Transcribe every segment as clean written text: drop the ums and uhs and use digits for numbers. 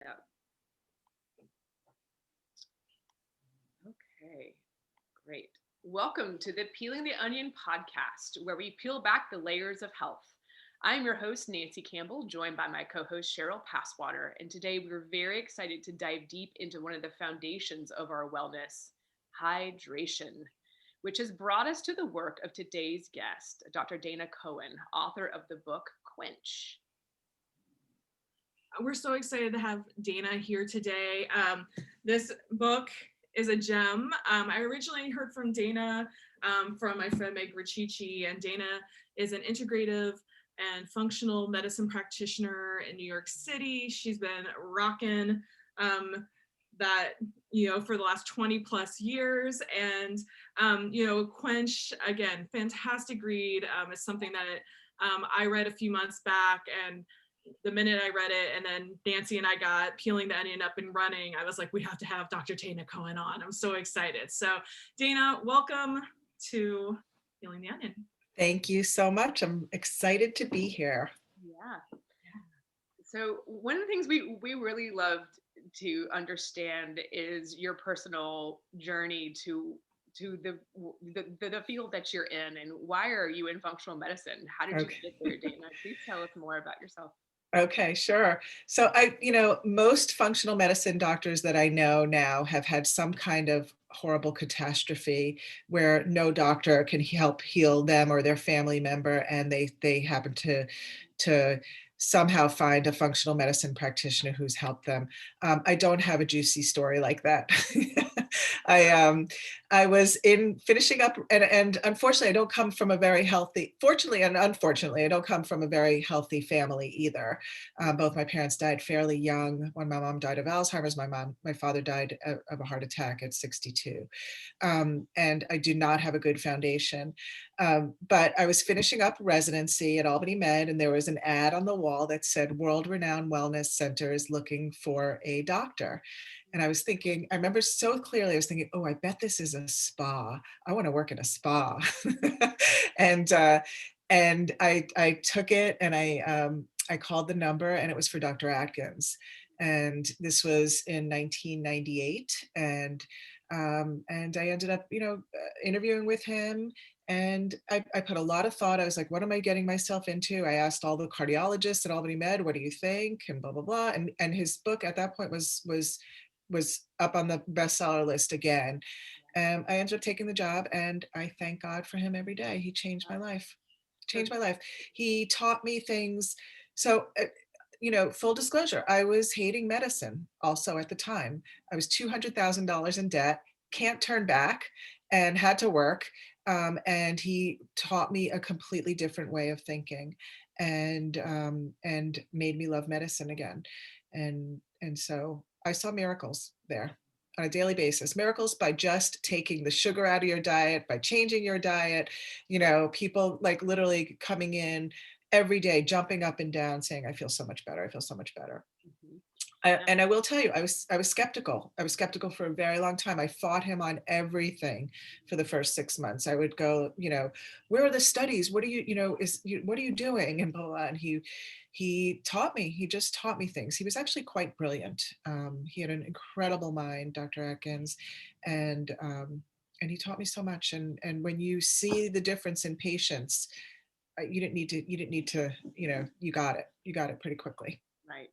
Yeah. Okay, great. Welcome to the Peeling the Onion podcast, where we peel back the layers of health. I'm your host, Nancy Campbell, joined by my co host, Cheryl Passwater. And today we're very excited to dive deep into one of the foundations of our wellness, hydration, which has brought us to the work of today's guest, Dr. Dana Cohen, author of the book Quench. We're so excited to have Dana here today. This book is a gem. I originally heard from Dana from my friend Meg Richichi, and Dana is an integrative and functional medicine practitioner in New York City. She's been rocking that, for the last 20 plus years. And, Quench, again, fantastic read. It's something that I read a few months back, and the minute I read it, and then Nancy and I got Peeling the Onion up and running, I was like, we have to have Dr. Dana Cohen on. I'm so excited. So Dana, welcome to Peeling the Onion. Thank you so much. I'm excited to be here. Yeah. So one of the things we really loved to understand is your personal journey to the field that you're in, and why are you in functional medicine? How did you get there, Dana? Please tell us more about yourself. Okay, sure. So most functional medicine doctors that I know now have had some kind of horrible catastrophe where no doctor can help heal them or their family member, and they happen to somehow find a functional medicine practitioner who's helped them. I don't have a juicy story like that. I was in finishing up, and unfortunately, I don't come from a very healthy. Fortunately and unfortunately, I don't come from a very healthy family either. Both my parents died fairly young. When my mom died of Alzheimer's, my father died of a heart attack at 62. And I do not have a good foundation. But I was finishing up residency at Albany Med, and there was an ad on the wall that said world-renowned wellness centers looking for a doctor. And I was thinking, I remember so clearly, I was thinking, oh, I bet this is a spa. I want to work in a spa. and I took it, and I called the number, and it was for Dr. Atkins. And this was in 1998. And I ended up, interviewing with him. And I put a lot of thought. I was like, what am I getting myself into? I asked all the cardiologists at Albany Med, what do you think? And blah, blah, blah. And his book at that point was up on the bestseller list again. I ended up taking the job, and I thank God for him every day. He changed my life. He taught me things. So, full disclosure, I was hating medicine also at the time. I was $200,000 in debt, can't turn back, and had to work. And he taught me a completely different way of thinking, and made me love medicine again. And so I saw miracles there on a daily basis. Miracles by just taking the sugar out of your diet, by changing your diet. People like literally coming in every day, jumping up and down, saying, I feel so much better. I feel so much better. Mm-hmm. And I will tell you, I was skeptical. I was skeptical for a very long time. I fought him on everything for the first 6 months. I would go, where are the studies? What are what are you doing? And blah, blah, blah. And he taught me. He just taught me things. He was actually quite brilliant. He had an incredible mind, Dr. Atkins, and he taught me so much. And when you see the difference in patients, you didn't need to. You got it pretty quickly. Right.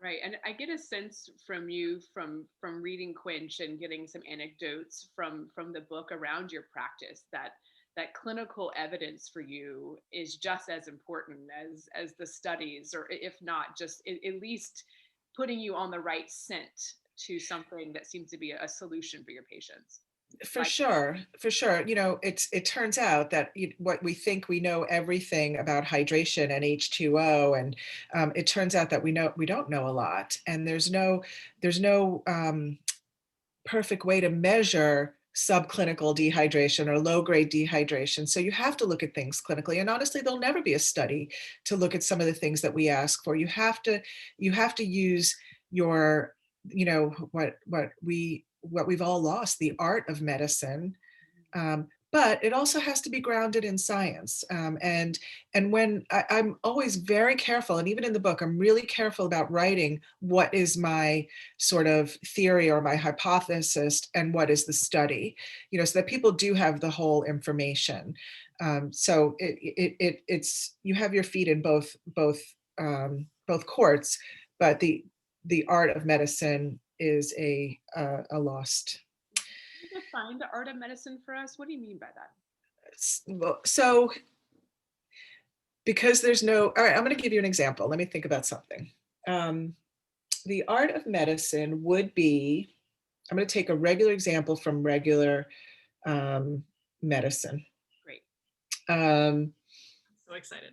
Right. And I get a sense from you from reading Quench and getting some anecdotes from the book around your practice that clinical evidence for you is just as important as the studies, or if not, just at least putting you on the right scent to something that seems to be a solution for your patients. For sure. It turns out that what we think we know everything about hydration and H2O, and it turns out that we don't know a lot, and there's no perfect way to measure subclinical dehydration or low-grade dehydration. So you have to look at things clinically, and honestly, there'll never be a study to look at some of the things that we ask for. You have to use your, what we've all lost, the art of medicine, but it also has to be grounded in science. And when I'm always very careful, and even in the book, I'm really careful about writing what is my sort of theory or my hypothesis and what is the study, so that people do have the whole information. So it's you have your feet in both courts, but the art of medicine is a lost. Can you define the art of medicine for us? What do you mean by that? So because there's no, all right, I'm going to give you an example. Let me think about something. The art of medicine would be, I'm going to take a regular example from regular medicine. Great. So excited.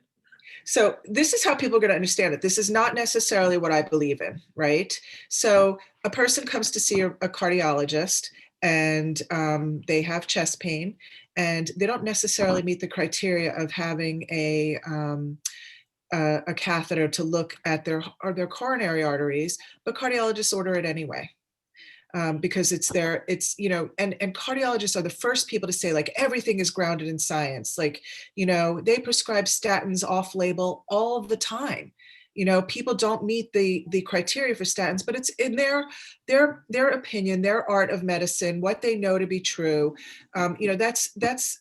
So this is how people are going to understand it. This is not necessarily what I believe in, right? So a person comes to see a cardiologist, and they have chest pain, and they don't necessarily meet the criteria of having a catheter to look at their coronary arteries, but cardiologists order it anyway. Because and cardiologists are the first people to say, like, everything is grounded in science. Like, they prescribe statins off label all the time. People don't meet the criteria for statins, but it's in their opinion, their art of medicine, what they know to be true. That's the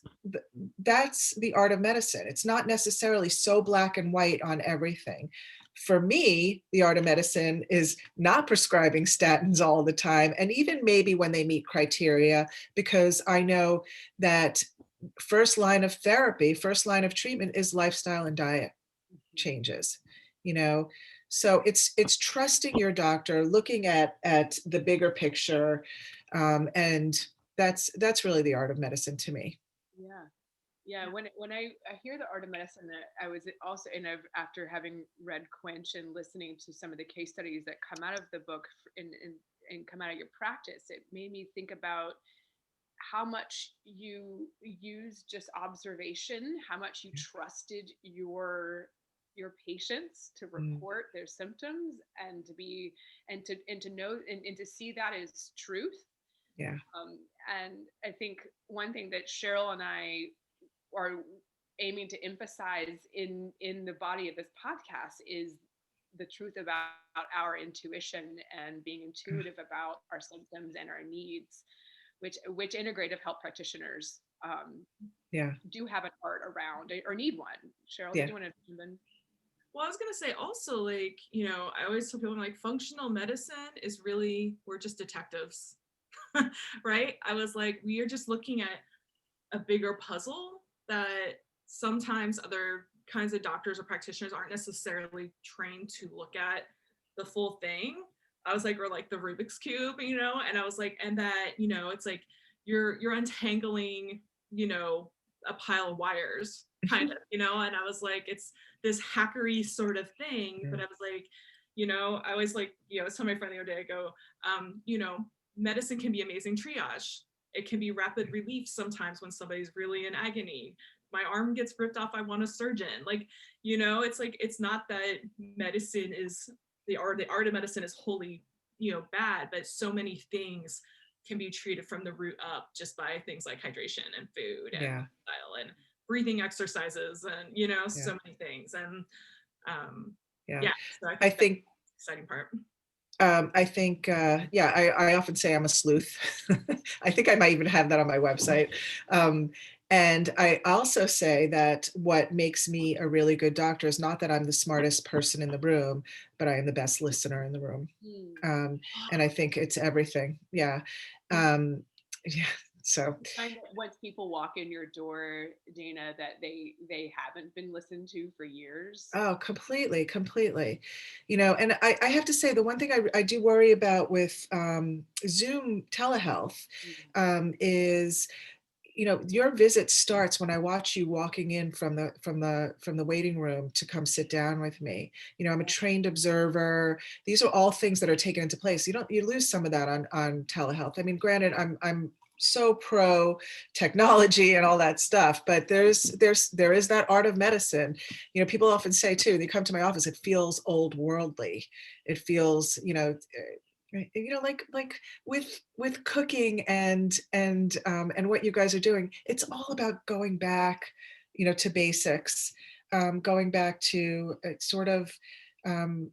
art of medicine. It's not necessarily so black and white on everything. For me, the art of medicine is not prescribing statins all the time, and even maybe when they meet criteria, because I know that first line of therapy, first line of treatment is lifestyle and diet changes. So it's trusting your doctor, looking at the bigger picture, and that's really the art of medicine to me. Yeah, when I hear the art of medicine, I was also, and after having read Quench and listening to some of the case studies that come out of the book and come out of your practice, it made me think about how much you use just observation, how much you trusted your patients to report their symptoms, and to know and to see that as truth. Yeah. And I think one thing that Cheryl and I are aiming to emphasize in the body of this podcast is the truth about our intuition and being intuitive about our symptoms and our needs, which integrative health practitioners do have an art around or need one. Cheryl, did you want to jump in? Well, I was gonna say also, like, I always tell people, like, functional medicine is really, we're just detectives, right? I was like, we are just looking at a bigger puzzle that sometimes other kinds of doctors or practitioners aren't necessarily trained to look at the full thing. I was like, or like the Rubik's Cube, and I was like, and that, it's like you're untangling, a pile of wires, kind of, and I was like, it's this hackery sort of thing. But I was like, I always like, I was telling my friend the other day, I go, medicine can be amazing triage. It can be rapid relief sometimes when somebody's really in agony. My arm gets ripped off, I want a surgeon. Like, it's like, it's not that medicine is the art of medicine is wholly, bad, but so many things can be treated from the root up just by things like hydration and food and style and breathing exercises and, so many things. And so I think that's the exciting part. I think, I often say I'm a sleuth. I think I might even have that on my website. And I also say that what makes me a really good doctor is not that I'm the smartest person in the room, but I am the best listener in the room. And I think it's everything. Yeah. So find that once people walk in your door, Dana, that they haven't been listened to for years. Oh, completely. And I have to say, the one thing I do worry about with Zoom telehealth is, your visit starts when I watch you walking in from the waiting room to come sit down with me. I'm a trained observer. These are all things that are taken into place. You lose some of that on telehealth. I mean, granted, I'm so pro technology and all that stuff, but there is that art of medicine. People often say too, they come to my office, it feels old worldly. It feels, Right. Like with cooking and what you guys are doing, it's all about going back, to basics, going back to sort of um,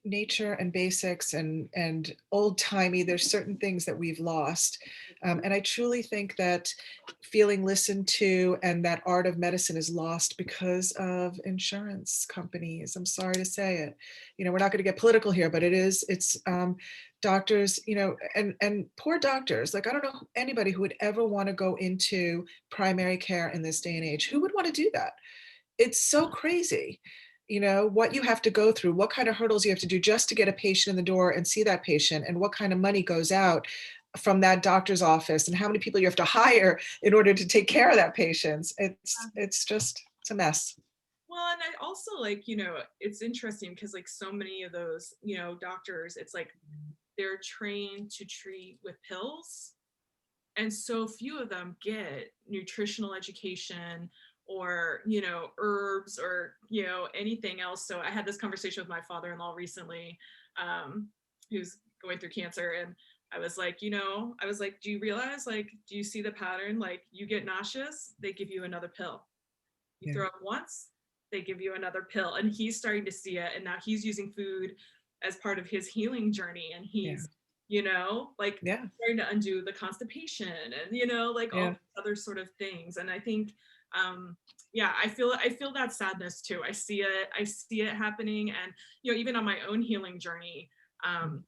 nature and basics and old timey. There's certain things that we've lost, and I truly think that feeling listened to and that art of medicine is lost because of insurance companies. I'm sorry to say it. We're not going to get political here, but it's doctors, and poor doctors. Like, I don't know anybody who would ever want to go into primary care in this day and age. Who would want to do that? It's so crazy, what you have to go through, what kind of hurdles you have to do just to get a patient in the door and see that patient, and what kind of money goes out from that doctor's office, and how many people you have to hire in order to take care of that patient. It's a mess. Well, and I also like, it's interesting because like so many of those, doctors, it's like they're trained to treat with pills. And so few of them get nutritional education or, herbs or, anything else. So I had this conversation with my father-in-law recently, who's going through cancer. And I was like, do you realize, like, do you see the pattern? Like, you get nauseous, they give you another pill. You Yeah. throw up once, they give you another pill. And he's starting to see it. And now he's using food as part of his healing journey. And he's, like Yeah. starting to undo the constipation and, like all Yeah. these other sort of things. And I think, I feel that sadness too. I see it happening. And, even on my own healing journey, I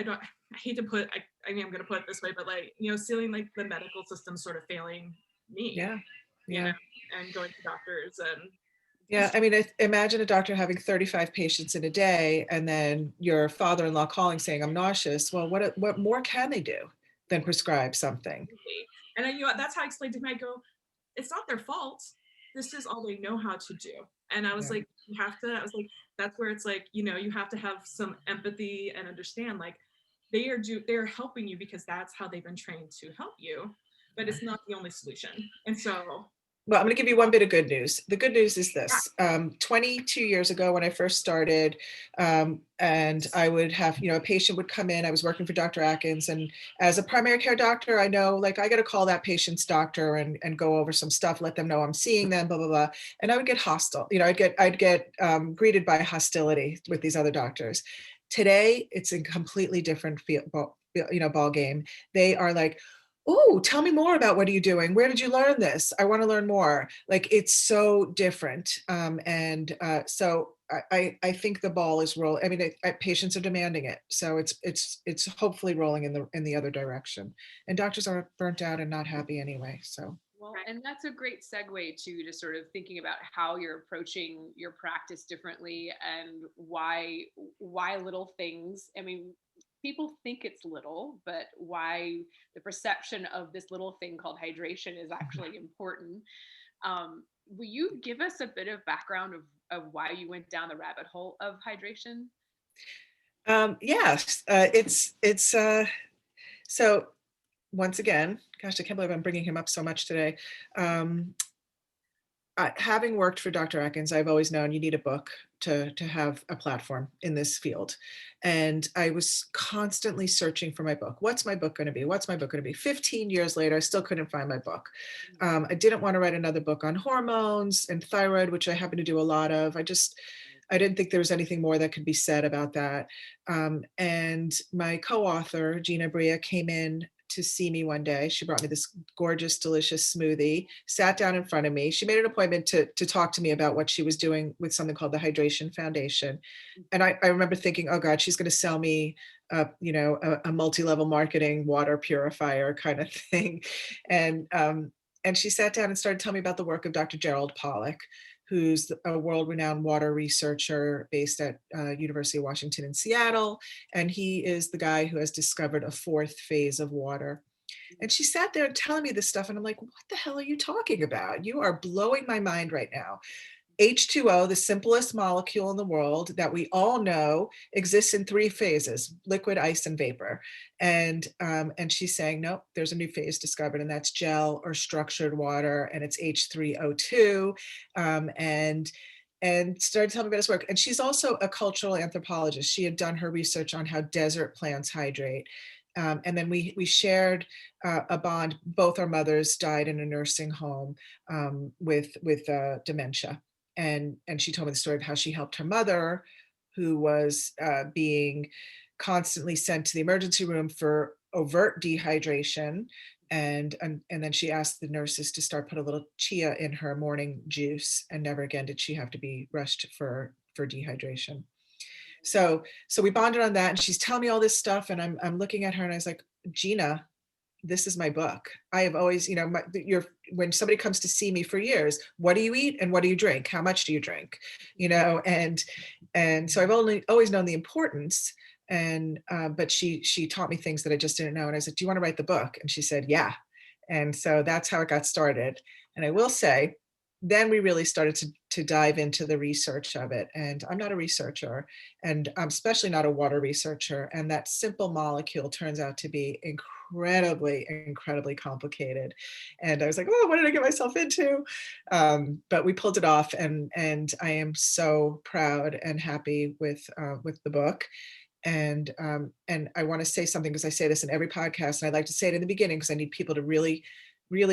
don't, I hate to put, I mean, I'm going to put it this way, but like, seeing like the medical system sort of failing me, Yeah. Yeah. and going to doctors and. Yeah, I mean, imagine a doctor having 35 patients in a day, and then your father-in-law calling saying, "I'm nauseous." Well, what more can they do than prescribe something? And that's how I explained to him. I go, it's not their fault. This is all they know how to do. And I was Yeah. like, I was like, that's where it's like, you have to have some empathy and understand, like, they're helping you because that's how they've been trained to help you, but it's not the only solution. And so Well, I'm going to give you one bit of good news. The good news is yeah. this. 22 years ago, when I first started, and I would have, a patient would come in. I was working for Dr. Atkins, and as a primary care doctor, I know, like, I got to call that patient's doctor and go over some stuff, let them know I'm seeing them, blah, blah, blah. And I would get hostile. I'd get greeted by hostility with these other doctors. Today, it's a completely different ball game. They are like, "Oh, tell me more about what are you doing? Where did you learn this? I want to learn more." Like, it's so different. So I think the ball is rolling. I mean, patients are demanding it. So it's hopefully rolling in the other direction. And doctors are burnt out and not happy anyway. So Well, and that's a great segue to just sort of thinking about how you're approaching your practice differently and why little things. I mean, people think it's little, but why the perception of this little thing called hydration is actually important. Will you give us a bit of background of why you went down the rabbit hole of hydration? yes, it's so once again, gosh, I can't believe I'm bringing him up so much today. Um, Having worked for Dr. Atkins, I've always known you need a book to have a platform in this field. And I was constantly searching for my book. What's my book going to be? What's my book going to be? 15 years later, I still couldn't find my book. I didn't want to write another book on hormones and thyroid, which I happen to do a lot of. I didn't think there was anything more that could be said about that. And my co-author, Gina Bria, came in to see me one day. She brought me this gorgeous, delicious smoothie, sat down in front of me. She made an appointment to talk to me about what she was doing with something called the Hydration Foundation. And I remember thinking, oh God, she's going to sell me a multi-level marketing water purifier kind of thing. And she sat down and started telling me about the work of Dr. Gerald Pollack, who's a world-renowned water researcher based at University of Washington in Seattle. And he is the guy who has discovered a fourth phase of water. And she sat there telling me this stuff, and I'm like, what the hell are you talking about? You are blowing my mind right now. H2O, the simplest molecule in the world that we all know exists in three phases: liquid, ice, and vapor. And she's saying, nope, there's a new phase discovered, and that's gel or structured water, and it's H3O2. And and started telling me about his work. And she's also a cultural anthropologist. She had done her research on how desert plants hydrate. And then we shared a bond. Both our mothers died in a nursing home with dementia. And she told me the story of how she helped her mother, who was being constantly sent to the emergency room for overt dehydration. And then she asked the nurses to start put a little chia in her morning juice, and never again did she have to be rushed for dehydration. So we bonded on that, and she's telling me all this stuff, and I'm looking at her and I was like, Gina, this is my book. I have always, when somebody comes to see me for years, what do you eat and what do you drink? How much do you drink? And so I've always known the importance. And but she taught me things that I just didn't know. And I said, do you want to write the book? And she said, yeah. And so that's how it got started. And I will say, then we really started to dive into the research of it. And I'm not a researcher, and I'm especially not a water researcher. And that simple molecule turns out to be incredibly complicated. And I was like, oh, what did I get myself into? But we pulled it off, and I am so proud and happy with the book. And I want to say something, because I say this in every podcast, and I like to say it in the beginning because I need people to really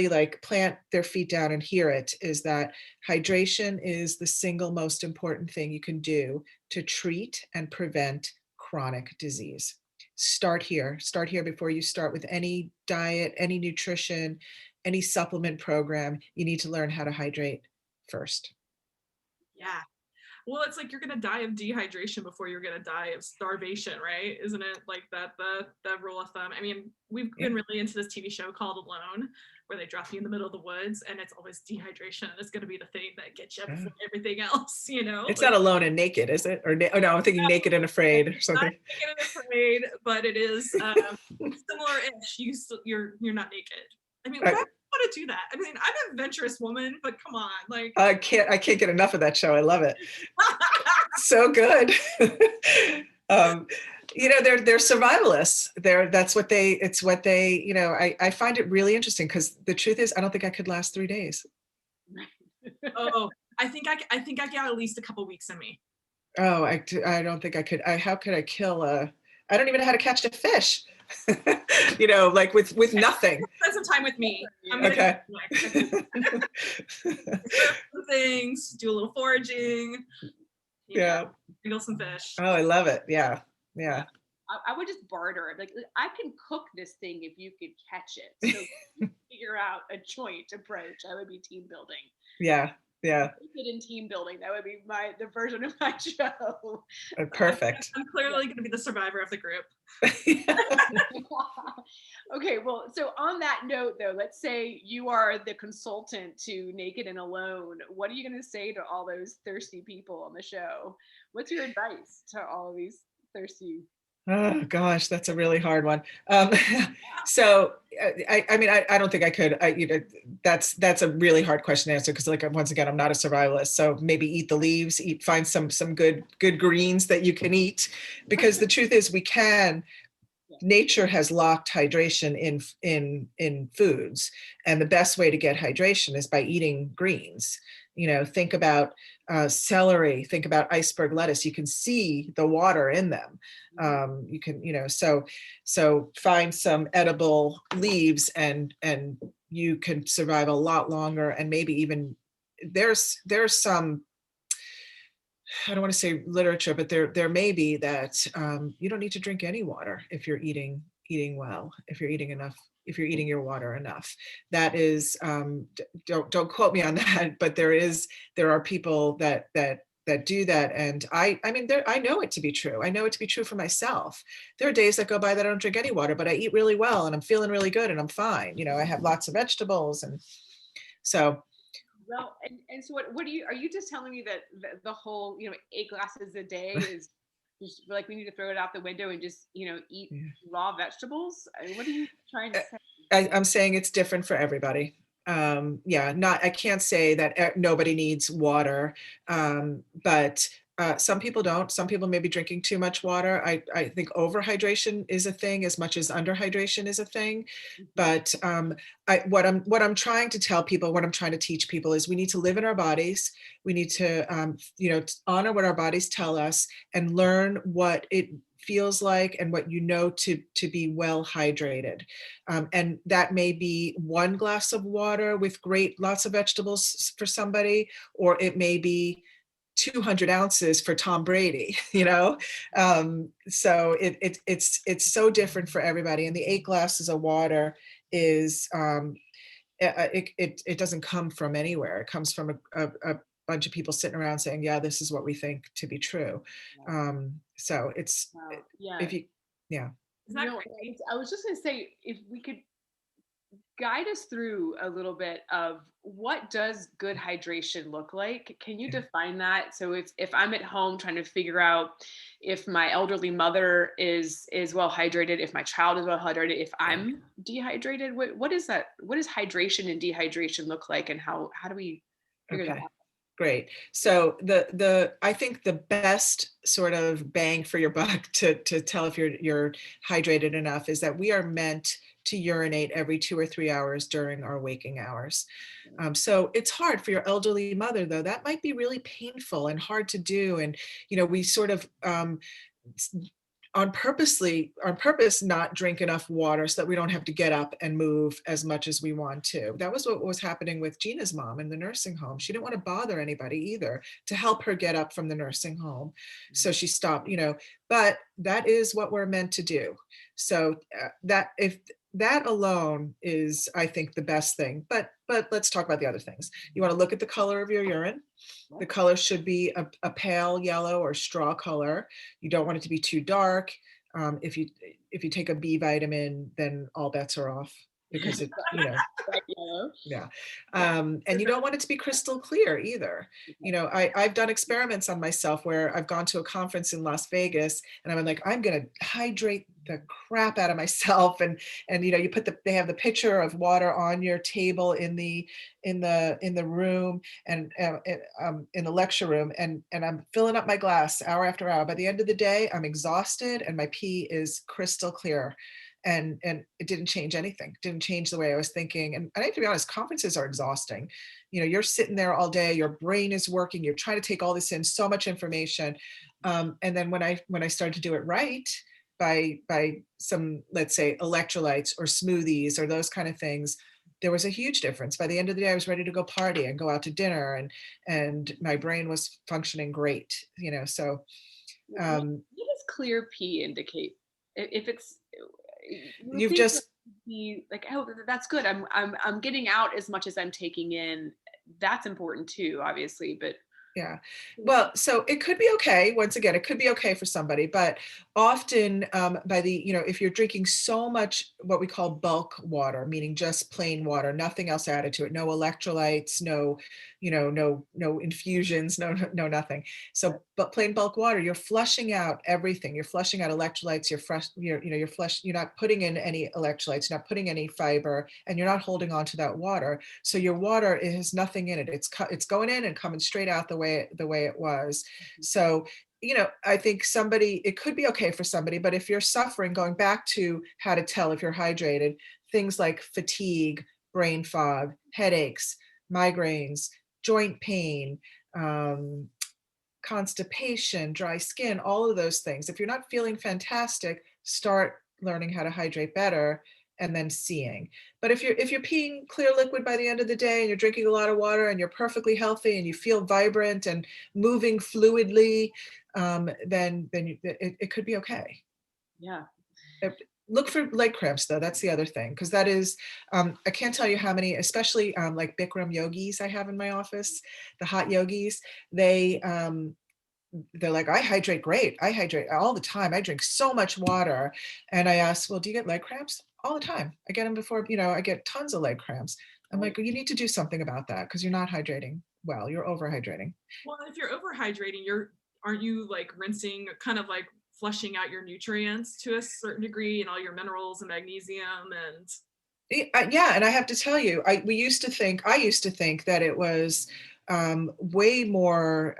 like plant their feet down and hear it, is that hydration is the single most important thing you can do to treat and prevent chronic disease. Start here before you start with any diet, any nutrition, any supplement program. You need to learn how to hydrate first. Yeah. Well, it's like you're gonna die of dehydration before you're gonna die of starvation, right? Isn't it like that the rule of thumb? I mean, we've been really into this TV show called Alone, where they drop you in the middle of the woods, and it's always dehydration, and it's gonna be the thing that gets you before everything else, It's not Alone and Naked, is it? Or oh no, I'm thinking Naked and Afraid or something. Not Naked and Afraid, but it is similar-ish. You're not naked. I mean, why would you want to do that? I mean, I'm an adventurous woman, but come on, like I can't get enough of that show. I love it. So good. They're survivalists. It's what they, I find it really interesting, because the truth is, I don't think I could last 3 days. Oh, I think I got at least a couple weeks in me. Oh, I don't think I could. How could I kill I don't even know how to catch a fish. Like with nothing. Spend some time with me. I'm gonna okay. Things, do a little foraging. Wiggle some fish. Oh, I love it. Yeah. I would just barter. Like, I can cook this thing if you could catch it. So figure out a joint approach. I would be team building. Yeah. In team building, that would be the version of my show. Perfect. I'm clearly going to be the survivor of the group. Okay, well, so on that note, though, let's say you are the consultant to Naked and Alone. What are you going to say to all those thirsty people on the show? What's your advice to all of these thirsty? Oh gosh, that's a really hard one. So I don't think I could. That's a really hard question to answer, because once again, I'm not a survivalist. So maybe eat the leaves, find some good greens that you can eat, because the truth is, we can. Nature has locked hydration in foods, and the best way to get hydration is by eating greens. Think about celery, think about iceberg lettuce. You can see the water in them. You can, so find some edible leaves, and you can survive a lot longer. And maybe even there's some, I don't want to say literature, but there may be that you don't need to drink any water if you're eating well, if you're eating enough, if you're eating your water enough. That is, don't quote me on that, but there are people that do that. And I know it to be true. I know it to be true for myself. There are days that go by that I don't drink any water, but I eat really well, and I'm feeling really good, and I'm fine. I have lots of vegetables, and so. Well, and so what are you just telling me that the whole, 8 glasses a day is just like we need to throw it out the window and just, eat raw vegetables? I mean, what are you trying to say? I'm saying it's different for everybody. I can't say that nobody needs water, but Some people don't. Some people may be drinking too much water. I think overhydration is a thing as much as underhydration is a thing. But what I'm trying to tell people, what I'm trying to teach people is we need to live in our bodies. We need to, honor what our bodies tell us and learn what it feels like and what to be well hydrated. And that may be one glass of water with lots of vegetables for somebody, or it may be 200 ounces for Tom Brady, so it's so different for everybody. And the 8 glasses of water is it doesn't come from anywhere. It comes from a bunch of people sitting around saying, yeah, this is what we think to be true. So it's Yeah. if you yeah. I was just going to say, if we could guide us through a little bit of what does good hydration look like? Can you define that? So if I'm at home trying to figure out if my elderly mother is well hydrated, if my child is well hydrated, if I'm dehydrated, what is that? What does hydration and dehydration look like, and how do we figure that out? Great. So I think the best sort of bang for your buck to tell if you're hydrated enough is that we are meant to urinate every 2 or 3 hours during our waking hours. So it's hard for your elderly mother, though. That might be really painful and hard to do. And we sort of on purpose not drink enough water so that we don't have to get up and move as much as we want to. That was what was happening with Gina's mom in the nursing home. She didn't want to bother anybody either to help her get up from the nursing home. So she stopped, but that is what we're meant to do. So that alone is, I think, the best thing. But let's talk about the other things. You want to look at the color of your urine. The color should be a pale yellow or straw color. You don't want it to be too dark. If you take a B vitamin, then all bets are off because it, yeah. And you don't want it to be crystal clear either. I've done experiments on myself where I've gone to a conference in Las Vegas and I'm like, I'm going to hydrate the crap out of myself. And they have the pitcher of water on your table in the room and in the lecture room. And I'm filling up my glass hour after hour. By the end of the day, I'm exhausted and my pee is crystal clear. And it didn't change anything, didn't change the way I was thinking. And I have to be honest, conferences are exhausting. You're sitting there all day, your brain is working, you're trying to take all this in, so much information. And then when I started to do it right, by some, let's say, electrolytes or smoothies or those kind of things, there was a huge difference. By the end of the day, I was ready to go party and go out to dinner, and my brain was functioning great, so. What does clear pee indicate? If it's, you've just be like, oh, that's good. I'm getting out as much as I'm taking in. That's important too, obviously, but yeah. Well, so it could be okay. Once again, it could be okay for somebody, but often if you're drinking so much what we call bulk water, meaning just plain water, nothing else added to it, no electrolytes, no infusions, no nothing. So, but plain bulk water, you're flushing out everything. You're flushing out electrolytes. You're not putting in any electrolytes, you're not putting any fiber, and you're not holding on to that water. So your water, it has nothing in it. It's going in and coming straight out the way it was. So, I think it could be okay for somebody, but if you're suffering, going back to how to tell if you're hydrated, things like fatigue, brain fog, headaches, migraines, joint pain, constipation, dry skin, all of those things. If you're not feeling fantastic, start learning how to hydrate better and then seeing. But if you're peeing clear liquid by the end of the day and you're drinking a lot of water and you're perfectly healthy and you feel vibrant and moving fluidly, then it could be okay. Yeah. Look for leg cramps, though. That's the other thing, because that is, I can't tell you how many, especially like Bikram yogis I have in my office, the hot yogis, they're like, I hydrate great. I hydrate all the time. I drink so much water. And I ask, well, do you get leg cramps? All the time. I get them before, I get tons of leg cramps. I'm like, well, you need to do something about that because you're not hydrating well. You're overhydrating. Well, if you're overhydrating, aren't you like rinsing, kind of like flushing out your nutrients to a certain degree and all your minerals and magnesium and. Yeah, and I have to tell you, I used to think that it was way more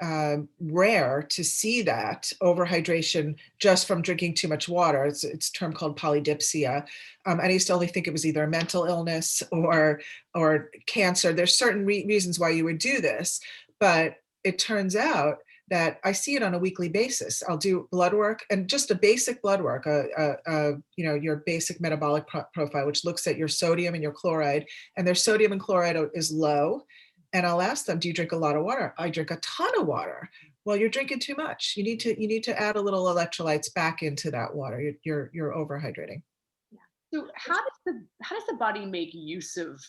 rare to see that overhydration just from drinking too much water. It's a term called polydipsia. And I used to only think it was either a mental illness or cancer. There's certain reasons why you would do this, but it turns out that I see it on a weekly basis. I'll do blood work, and just a basic blood work, your basic metabolic profile, which looks at your sodium and your chloride, and their sodium and chloride is low. And I'll ask them, do you drink a lot of water? I drink a ton of water. Well, you're drinking too much. You need to add a little electrolytes back into that water. You're overhydrating. So how does the body make use of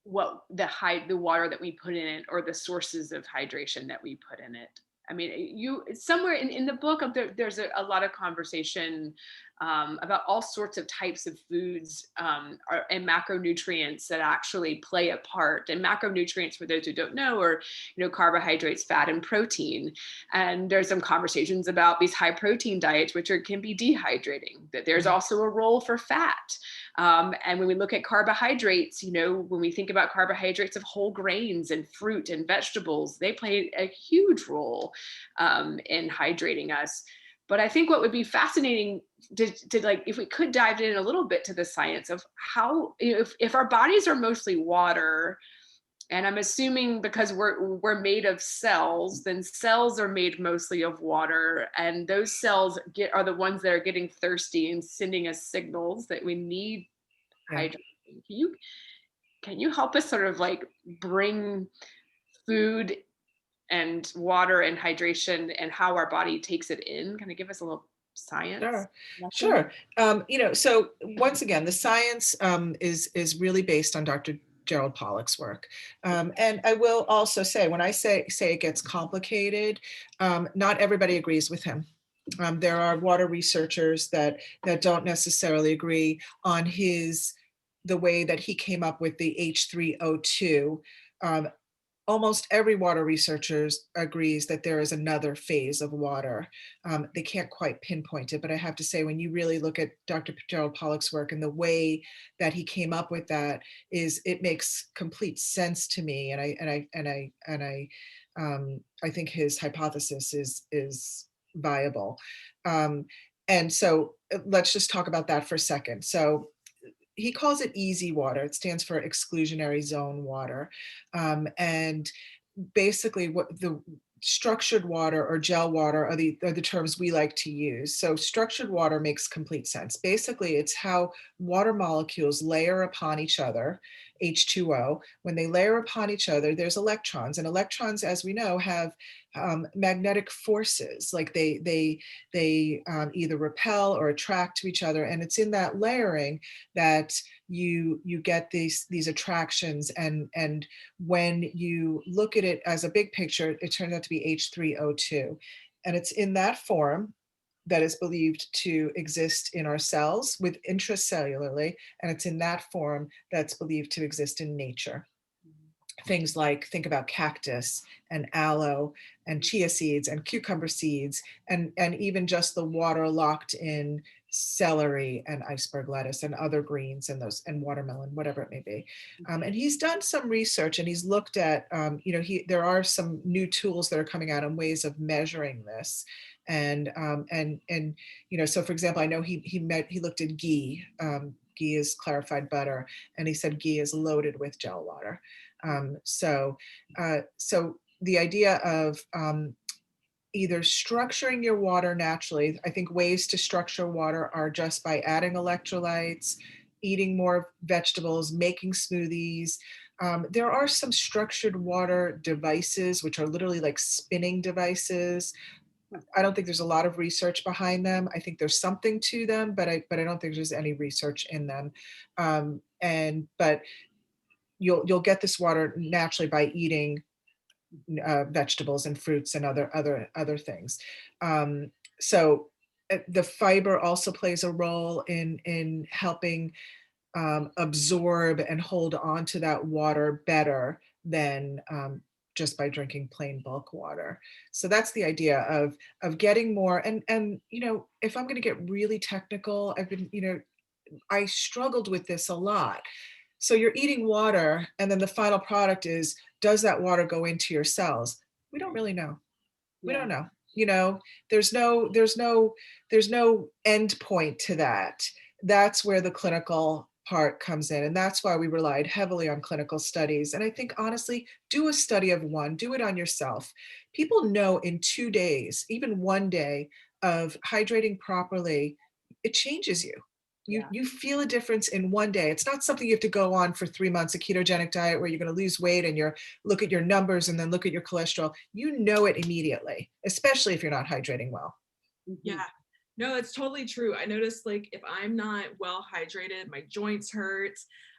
what the water that we put in it, or the sources of hydration that we put in it? I mean, you somewhere in the book, there's a lot of conversation about all sorts of types of foods and macronutrients that actually play a part. And macronutrients, for those who don't know, are carbohydrates, fat, and protein. And there's some conversations about these high protein diets, which can be dehydrating. That there's also a role for fat. And when we look at carbohydrates, when we think about carbohydrates of whole grains and fruit and vegetables, they play a huge role in hydrating us. But I think what would be fascinating to like, if we could dive in a little bit to the science of how, if our bodies are mostly water, and I'm assuming because we're made of cells, then cells are made mostly of water, and those cells are the ones that are getting thirsty and sending us signals that we need hydration. Can you help us sort of like bring food and water and hydration and how our body takes it in? Kind of give us a little science. Sure. So once again, the science is really based on Dr. Gerald Pollack's work. And I will also say, when I say it gets complicated, not everybody agrees with him. There are water researchers that don't necessarily agree on the way that he came up with the H3O2. Almost every water researcher agrees that there is another phase of water. They can't quite pinpoint it, but I have to say, when you really look at Dr. Gerald Pollack's work and the way that he came up with that, it makes complete sense to me. And I think his hypothesis is viable. And so let's just talk about that for a second. So he calls it easy water. It stands for exclusionary zone water. And basically what the structured water or gel water are the terms we like to use. So structured water makes complete sense. Basically, it's how water molecules layer upon each other, H2O. When they layer upon each other, there's electrons, and electrons, as we know, have magnetic forces. Like they either repel or attract to each other, and it's in that layering that you get these attractions, and when you look at it as a big picture, it turns out to be H3O2, and it's in that form that is believed to exist in our cells with intracellularly, and it's in that form that's believed to exist in nature. Things like, think about cactus and aloe and chia seeds and cucumber seeds, and even just the water locked in celery and iceberg lettuce and other greens and watermelon, whatever it may be. And he's done some research, and he's looked at, there are some new tools that are coming out and ways of measuring this. And so for example, I know he looked at ghee. Ghee is clarified butter, and he said ghee is loaded with gel water. So the idea of either structuring your water naturally, I think ways to structure water are just by adding electrolytes, eating more vegetables, making smoothies. There are some structured water devices, which are literally like spinning devices. I don't think there's a lot of research behind them. I think there's something to them, but I don't think there's any research in them. But you'll get this water naturally by eating vegetables and fruits and other things. So the fiber also plays a role in helping absorb and hold on to that water better than just by drinking plain bulk water. So that's the idea of getting more. And if I'm going to get really technical, I struggled with this a lot. So you're eating water, and then the final product is, does that water go into your cells? We don't really know. We Yeah. don't know. You know, there's no end point to that. That's where the clinical part comes in. And that's why we relied heavily on clinical studies. And I think honestly, do a study of one, do it on yourself. People know in 2 days, even one day of hydrating properly, it changes you. Yeah. You feel a difference in one day. It's not something you have to go on for 3 months, a ketogenic diet where you're going to lose weight and you're look at your numbers and then look at your cholesterol. You know it immediately, especially if you're not hydrating well. Mhm. Yeah. No, it's totally true. I noticed like if I'm not well hydrated, my joints hurt.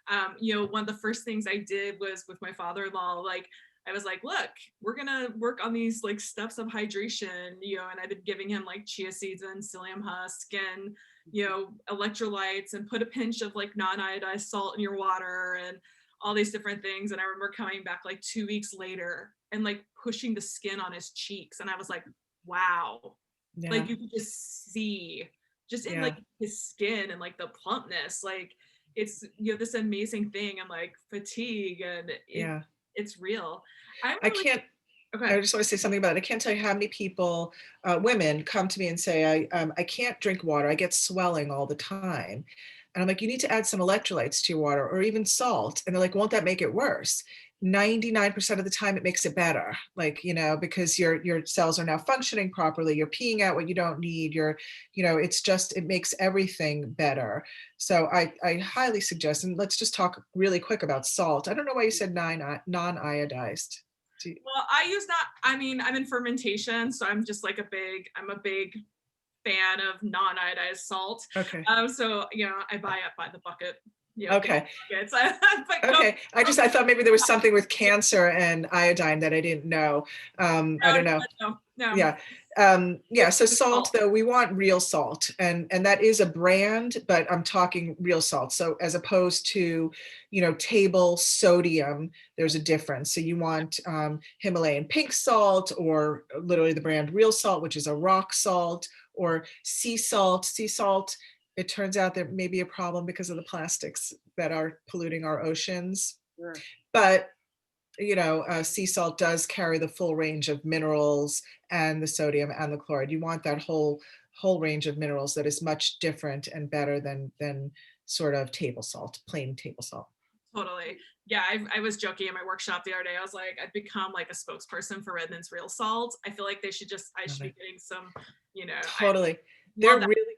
One of the first things I did was with my father-in-law, like I was like, look, we're gonna work on these like steps of hydration, and I've been giving him like chia seeds and psyllium husk and electrolytes and put a pinch of like non-iodized salt in your water and all these different things. And I remember coming back like 2 weeks later and like pushing the skin on his cheeks. And I was like, wow, Yeah. like you could just see just in Yeah. like his skin and like the plumpness, like it's this amazing thing, and like fatigue, and Yeah. it's real. I can't, I Okay. just want to say something about it. I can't tell you how many people, women come to me and say, I can't drink water. I get swelling all the time. And I'm like, you need to add some electrolytes to your water or even salt. And they're like, won't that make it worse? 99% of the time it makes it better. Like, because your cells are now functioning properly. You're peeing out what you don't need. It makes everything better. So I highly suggest, and let's just talk really quick about salt. I don't know why you said non-iodized. Well, I use not. I mean, I'm in fermentation, so I'm a big fan of non-iodized salt. Okay. So I buy it by the bucket. Okay. Buckets. Okay. I thought maybe there was something with cancer and iodine that I didn't know. I don't know. No. Yeah. Yeah. So salt, though, we want real salt, and that is a brand, but I'm talking real salt. So as opposed to, table sodium, there's a difference. So you want Himalayan pink salt, or literally the brand real salt, which is a rock salt, or sea salt. Sea salt, it turns out there may be a problem because of the plastics that are polluting our oceans. Sure. But sea salt does carry the full range of minerals and the sodium and the chloride. You want that whole range of minerals that is much different and better than sort of table salt, plain table salt. Totally. Yeah, I was joking in my workshop the other day. I was like, I've become like a spokesperson for Redmond's Real Salt. I feel like I should be getting some, Totally. They're really,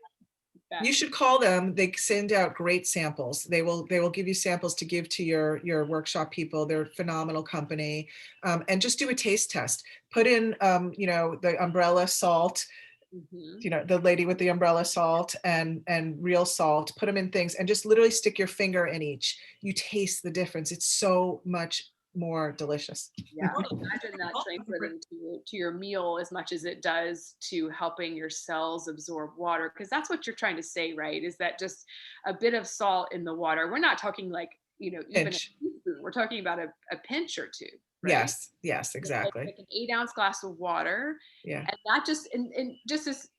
you should call them. They send out great samples. They will give you samples to give to your workshop people. They're a phenomenal company. And just do a taste test. Put in the umbrella salt, the lady with the umbrella salt and real salt, put them in things and just literally stick your finger in each. You taste the difference. It's so much more delicious. Yeah, imagine that translating to your meal as much as it does to helping your cells absorb water, because that's what you're trying to say, right? Is that just a bit of salt in the water? We're not talking like, even a teaspoon. We're talking about a pinch or two, right? Yes, exactly. Like an 8-ounce glass of water. Yeah. And that just, and just as,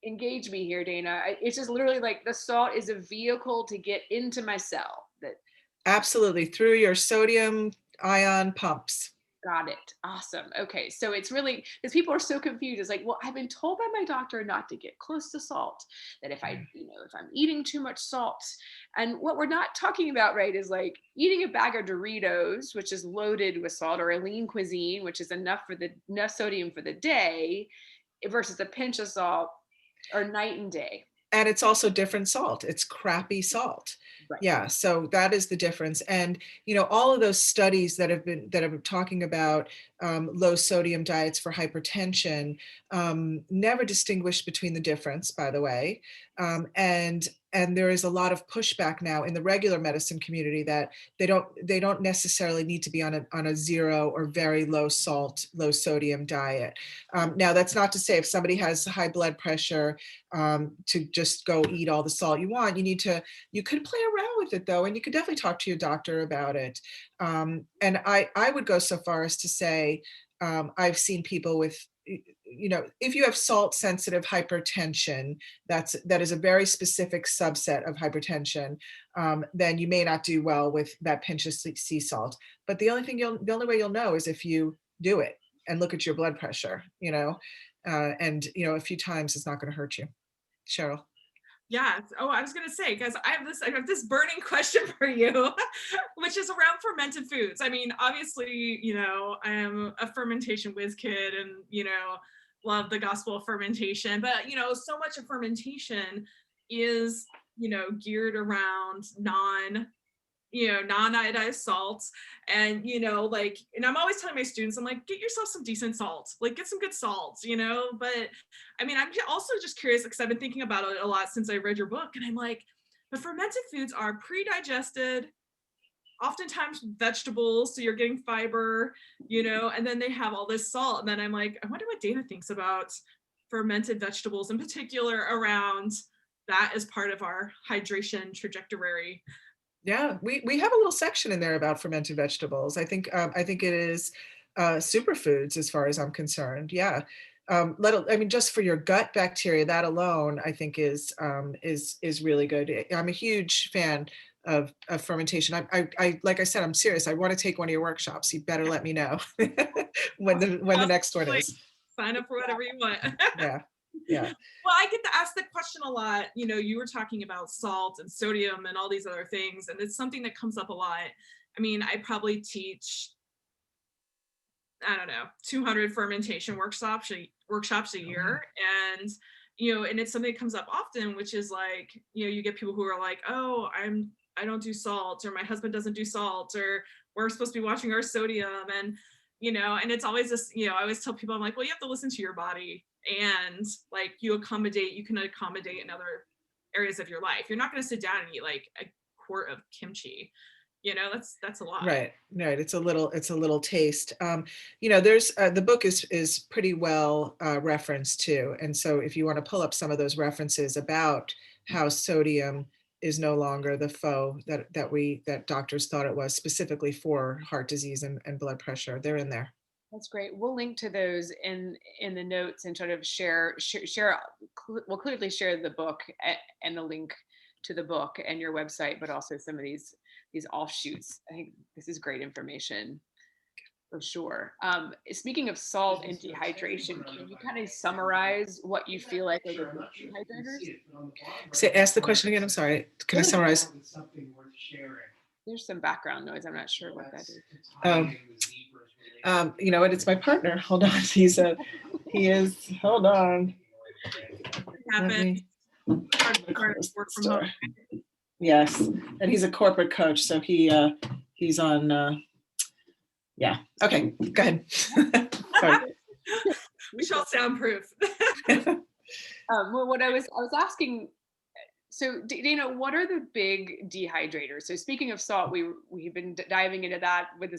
engage me here, Dana. It's just literally like the salt is a vehicle to get into my cell. Absolutely, through your sodium ion pumps. Got it. Awesome. Okay. So it's really, because people are so confused. It's like, well, I've been told by my doctor not to get close to salt, that if if I'm eating too much salt, and what we're not talking about, right, is like eating a bag of Doritos, which is loaded with salt, or a lean cuisine, which is enough sodium for the day, versus a pinch of salt, or night and day. And it's also different salt. It's crappy salt. Right. Yeah, so that is the difference. And all of those studies that have been talking about low sodium diets for hypertension never distinguish between the difference, by the way. And there is a lot of pushback now in the regular medicine community that they don't necessarily need to be on a zero or very low salt, low sodium diet. Now, that's not to say if somebody has high blood pressure to just go eat all the salt you want. You could play around with it, though, and you could definitely talk to your doctor about it. And I would go so far as to say, I've seen people with if you have salt sensitive hypertension, that is a very specific subset of hypertension, then you may not do well with that pinch of sea salt. But the only way you'll know is if you do it and look at your blood pressure, and a few times is not going to hurt you. Cheryl. Yeah. Oh, I was gonna say, guys, I have this burning question for you, which is around fermented foods. I mean, obviously, I am a fermentation whiz kid, and love the gospel of fermentation. But so much of fermentation is geared around non-iodized salts. And and I'm always telling my students, I'm like, get yourself some decent salt, like get some good salts. But I mean, I'm also just curious, because I've been thinking about it a lot since I read your book, and I'm like, the fermented foods are pre-digested, oftentimes vegetables, so you're getting fiber, and then they have all this salt. And then I'm like, I wonder what Dana thinks about fermented vegetables in particular, around that as part of our hydration trajectory. Yeah, we have a little section in there about fermented vegetables. I think it is superfoods as far as I'm concerned. Yeah. Just for your gut bacteria, that alone, I think is really good. I'm a huge fan of fermentation. I like I said, I'm serious. I want to take one of your workshops. You better let me know when the next one is. Sign up for whatever you want. Yeah. Yeah. Well, I get to ask the question a lot. You were talking about salt and sodium and all these other things, and it's something that comes up a lot. I mean, I probably teach, I don't know, 200 fermentation workshops a year. And and it's something that comes up often, which is like, you get people who are like, oh, I don't do salt, or my husband doesn't do salt, or we're supposed to be watching our sodium. And and it's always this, I always tell people, I'm like, well, you have to listen to your body, and like you can accommodate in other areas of your life. You're not going to sit down and eat like a quart of kimchi. That's a lot. Right. It's a little taste. There's the book is pretty well referenced too. And so if you want to pull up some of those references about how sodium is no longer the foe that doctors thought it was, specifically for heart disease and blood pressure, they're in there. That's great. We'll link to those in the notes, and sort of share. We'll clearly share the book and the link to the book and your website, but also some of these offshoots. I think this is great information for sure. Speaking of salt and dehydration, can you kind of summarize what you feel like are the dehydrators? Ask the question again. I'm sorry. Can I summarize? There's some background noise. I'm not sure what that is. You know what? It's my partner. Hold on. Hold on. Yes, and he's a corporate coach, so he's on. Yeah. Okay. Go ahead. Sorry. We shall soundproof. Well, what I was asking. So Dana, what are the big dehydrators? So speaking of salt, we've been diving into that with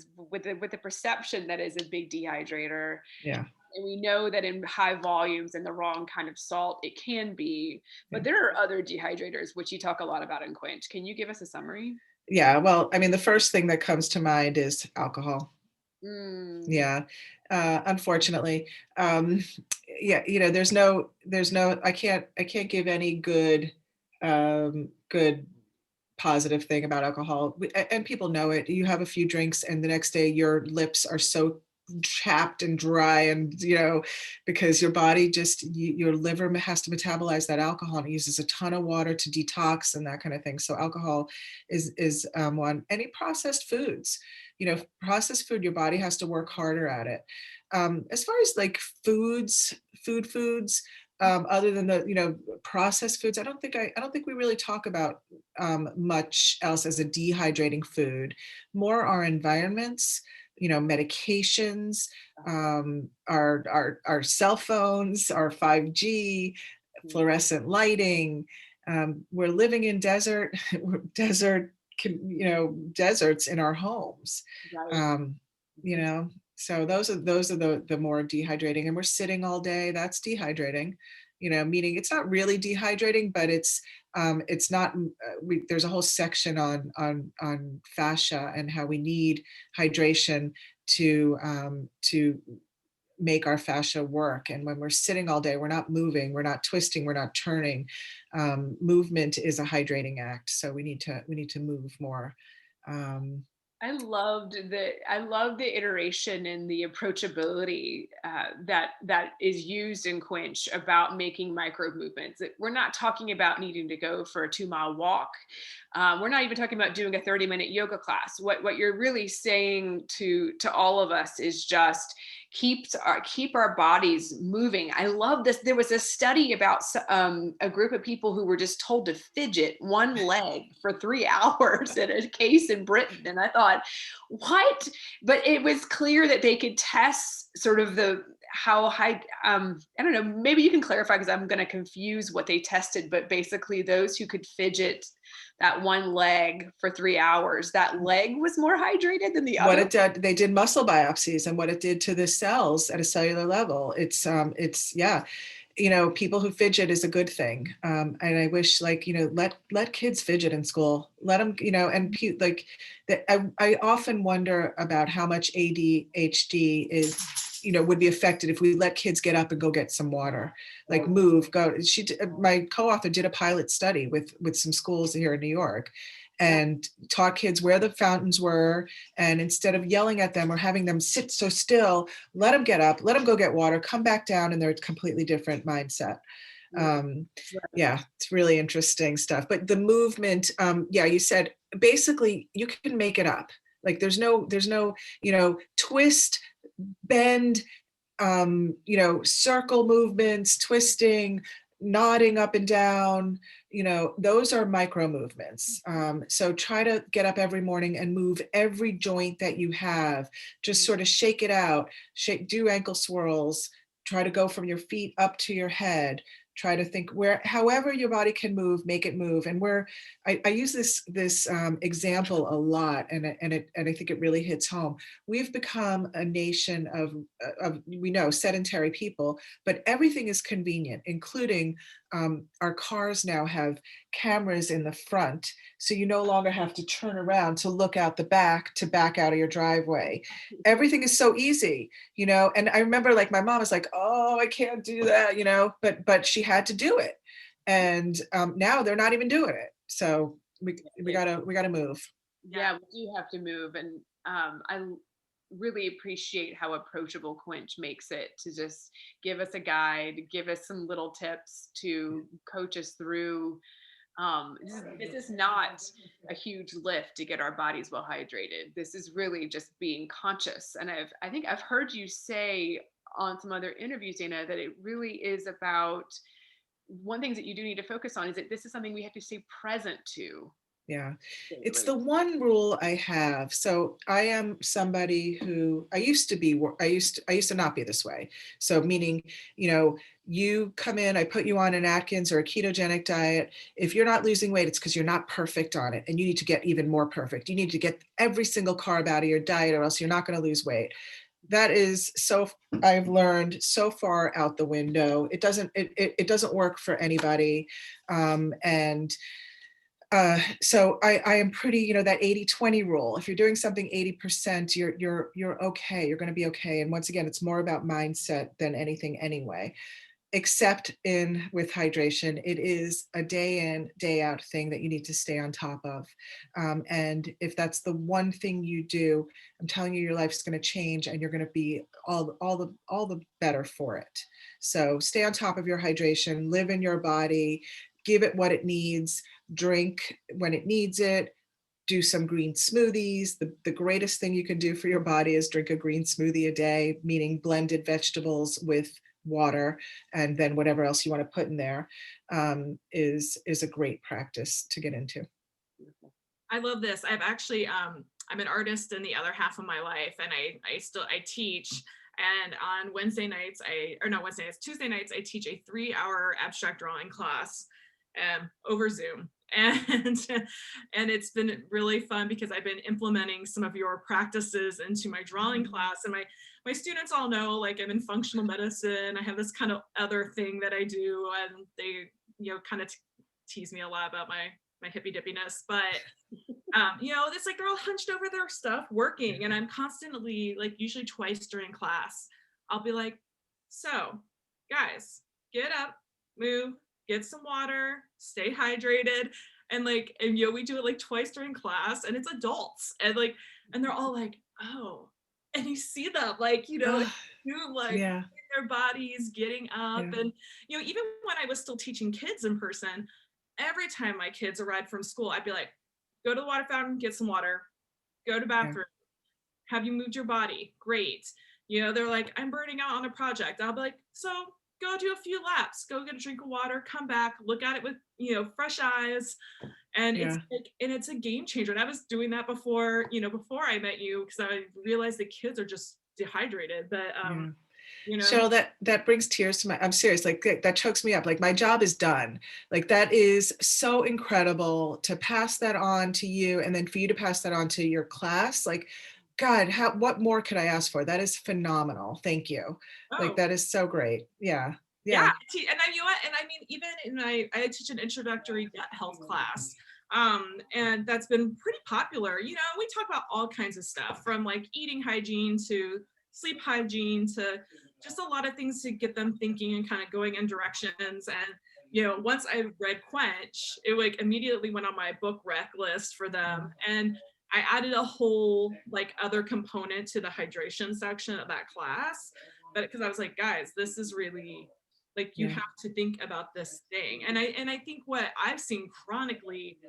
the perception that is a big dehydrator. Yeah. And we know that in high volumes and the wrong kind of salt, it can be. But there are other dehydrators, which you talk a lot about in Quint. Can you give us a summary? Yeah. Well, I mean, the first thing that comes to mind is alcohol. Yeah. Unfortunately, yeah. There's no. I can't give any good positive thing about alcohol, and people know it. You have a few drinks and the next day your lips are so chapped and dry, and because your body your liver has to metabolize that alcohol, and it uses a ton of water to detox and that kind of thing. So alcohol is one. Any processed foods, processed food, your body has to work harder at it. As far as like foods, other than the processed foods, I don't think we really talk about much else as a dehydrating food. More our environments, medications, our cell phones, our 5G, fluorescent lighting. We're living in deserts in our homes. Right. So those are the more dehydrating, and we're sitting all day. That's dehydrating, meaning it's not really dehydrating, but it's not. There's a whole section on fascia and how we need hydration to make our fascia work. And when we're sitting all day, we're not moving, we're not twisting, we're not turning. Movement is a hydrating act. So we need to move more. Um, I love the iteration and the approachability that is used in Quench about making micro movements. We're not talking about needing to go for a 2-mile walk. We're not even talking about doing a 30-minute yoga class. What you're really saying to all of us is just keep our bodies moving. I love this. There was a study about a group of people who were just told to fidget one leg for 3 hours at a case in Britain, and I thought, what? But it was clear that they could test sort of how high, I don't know, maybe you can clarify because I'm going to confuse what they tested, but basically those who could fidget that one leg for 3 hours, that leg was more hydrated than the what other. it did, they did muscle biopsies and what it did to the cells at a cellular level. It's yeah, people who fidget is a good thing. And I wish, like, let kids fidget in school, let them, and like that. I often wonder about how much ADHD is, would be affected if we let kids get up and go get some water, like move, go. My co-author did a pilot study with some schools here in New York, and taught kids where the fountains were. And instead of yelling at them or having them sit so still, let them get up, let them go get water, come back down, and they're a completely different mindset. Yeah, it's really interesting stuff. But the movement, you said basically you can make it up. Like there's no, twist, bend, circle movements, twisting, nodding up and down, those are micro movements. So try to get up every morning and move every joint that you have. Just sort of shake it out, do ankle swirls, try to go from your feet up to your head. Try to think however your body can move, make it move. And I use this example a lot, and I think it really hits home. We've become a nation of we know sedentary people, but everything is convenient, including our cars now have cameras in the front, so you no longer have to turn around to look out the back to back out of your driveway. Everything is so easy, and I remember, like, my mom was like, oh, I can't do that, but she had to do it. And now they're not even doing it. So we gotta move. Yeah, we do have to move. And I really appreciate how approachable Quench makes it, to just give us a guide, give us some little tips to coach us through. This is not a huge lift to get our bodies well hydrated. This is really just being conscious. And I think I've heard you say on some other interviews, Dana, that it really is about one thing that you do need to focus on is that this is something we have to stay present to. Yeah, it's the one rule I have. So I am somebody who I used to not be this way. So meaning, you come in, I put you on an Atkins or a ketogenic diet. If you're not losing weight, it's because you're not perfect on it, and you need to get even more perfect. You need to get every single carb out of your diet, or else you're not going to lose weight. That is I've learned so far out the window. It doesn't work for anybody. And so I am pretty, that 80-20 rule. If you're doing something 80%, you're okay. You're going to be okay. And once again, it's more about mindset than anything anyway. Except with hydration, it is a day in, day out thing that you need to stay on top of. And if that's the one thing you do, I'm telling you, your life's going to change, and you're going to be all the better for it. So stay on top of your hydration, live in your body, give it what it needs, drink when it needs it, do some green smoothies. The greatest thing you can do for your body is drink a green smoothie a day, meaning blended vegetables with water, and then whatever else you want to put in there, is a great practice to get into. I love this. I've actually, I'm an artist in the other half of my life, and I teach. And on Tuesday nights, I teach a 3-hour abstract drawing class over Zoom. And it's been really fun because I've been implementing some of your practices into my drawing class. And my students all know, like, I'm in functional medicine. I have this kind of other thing that I do, and they, kind of tease me a lot about my hippy dippiness, but it's like they're all hunched over their stuff working, and I'm constantly, like, usually twice during class, I'll be like, so guys, get up, move, get some water, stay hydrated. And like, and we do it like twice during class, and it's adults, and like, and they're all like, oh, and you see them like, Oh, do like yeah, their bodies getting up. yeah, And even when I was still teaching kids in person, every time my kids arrived from school, I'd be like, go to the water fountain, get some water, go to yeah, bathroom, have you moved your body? Great. They're like, I'm burning out on a project. I'll be like, so go do a few laps, go get a drink of water, come back, look at it with, fresh eyes. And it's yeah. like, and it's a game changer. And I was doing that before I met you, because I realized the kids are just dehydrated. But, Yeah. you know, Cheryl, that brings tears to my, I'm serious, like that chokes me up. Like my job is done. Like that is so incredible to pass that on to you, and then for you to pass that on to your class. Like, God, what more could I ask for? That is phenomenal. Thank you. Like oh, that is so great. Yeah. yeah, Yeah. and I, and I mean, even in I teach an introductory gut health class, and that's been pretty popular. We talk about all kinds of stuff, from like eating hygiene to sleep hygiene to just a lot of things to get them thinking and kind of going in directions. And once I read Quench, it like immediately went on my book rec list for them, and I added a whole like other component to the hydration section of that class. But because I was like, guys, this is really like, you Yeah. have to think about this thing. And I think what I've seen chronically,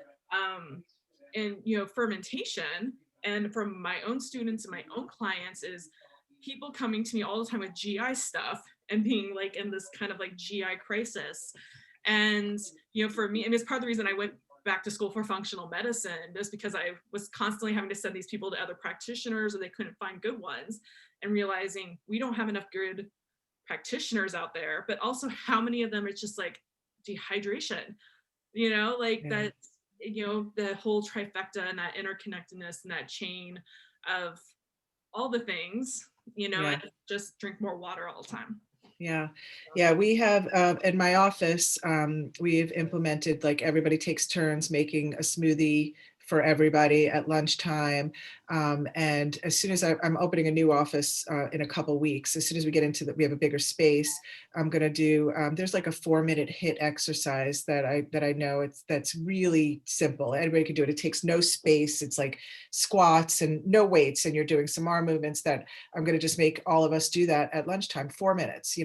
in fermentation, and from my own students and my own clients, is people coming to me all the time with GI stuff and being like in this kind of like GI crisis. And for me, and it's part of the reason I went back to school for functional medicine, just because I was constantly having to send these people to other practitioners, or they couldn't find good ones, and realizing we don't have enough good practitioners out there. But also, how many of them it's just like dehydration, like Yeah. that, the whole trifecta and that interconnectedness and that chain of all the things, Yeah. and just drink more water all the time. Yeah. Yeah. We have in my office, we've implemented like everybody takes turns making a smoothie for everybody at lunchtime. And as soon as I'm opening a new office in a couple weeks, as soon as we get into that, we have a bigger space. I'm going to do, there's like a 4-minute HIIT exercise that I know that's really simple. Anybody can do it. It takes no space. It's like squats and no weights. And you're doing some arm movements that I'm going to just make all of us do that at lunchtime, 4 minutes,